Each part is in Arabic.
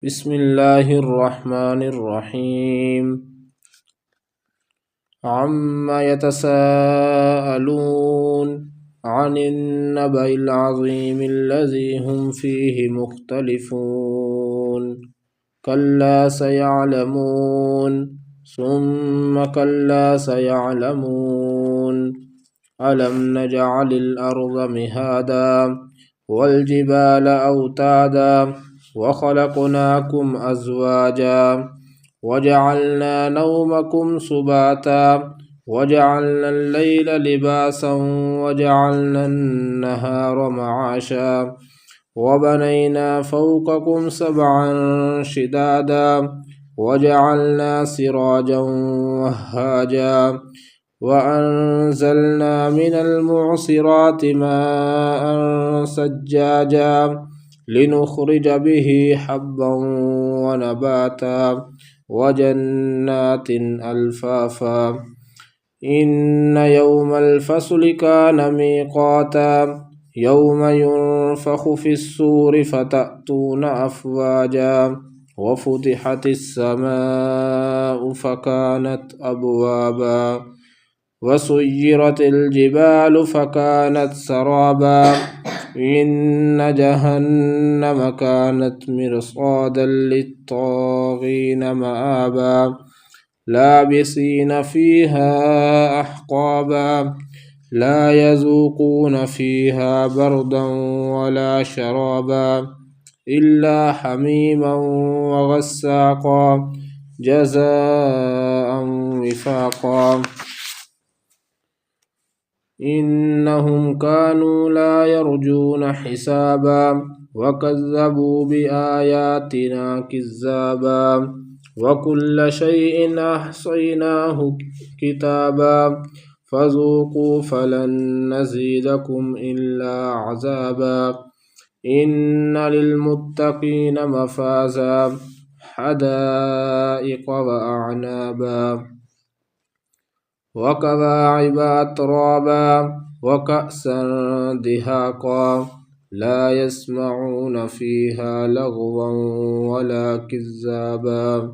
بسم الله الرحمن الرحيم. عما يتساءلون عن النبأ العظيم الذي هم فيه مختلفون. كلا سيعلمون ثم كلا سيعلمون. ألم نجعل الأرض مهادا والجبال أوتادا وخلقناكم أزواجا وجعلنا نومكم سباتا وجعلنا الليل لباسا وجعلنا النهار معاشا وبنينا فوقكم سبعا شدادا وجعلنا سراجا وهاجا وأنزلنا من المعصرات ماء سجاجا لنخرج به حبا ونباتا وجنات ألفافا. إن يوم الفصل كان ميقاتا يوم ينفخ في الصور فتأتون أفواجا وفتحت السماء فكانت أبوابا وسيرت الجبال فكانت سرابا إن جهنم كانت مرصادا للطاغين مآبا لابسين فيها أحقابا لا يذوقون فيها بردا ولا شرابا إلا حميما وغساقا جزاء وفاقا. إنهم كانوا لا يرجون حسابا وكذبوا بآياتنا كذابا وكل شيء أحصيناه كتابا فذوقوا فلن نزيدكم إلا عذابا. إن للمتقين مفازا حدائق وأعنابا وكواعب أترابا وكأسا دهاقا لا يسمعون فيها لغوا ولا كذابا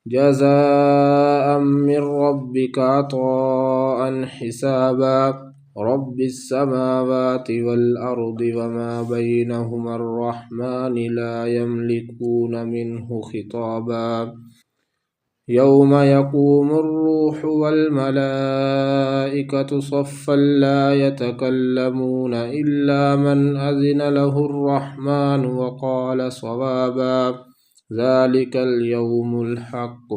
جزاء من ربك عطاء حسابا. رب السماوات والأرض وما بينهما الرحمن لا يملكون منه خطابا. يوم يقوم الروح والملائكة صفا لا يتكلمون إلا من أذن له الرحمن وقال صوابا ذلك اليوم الحق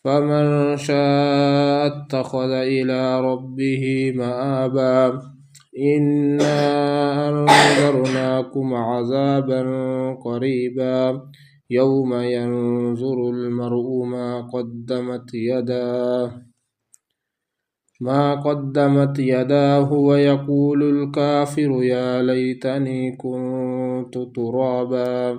فمن شاء اتخذ إلى ربه مآبا. إنا أنذرناكم عذابا قريبا يوم ينظر المرء ما قدمت يداه ويقول الكافر يا ليتني كنت ترابا.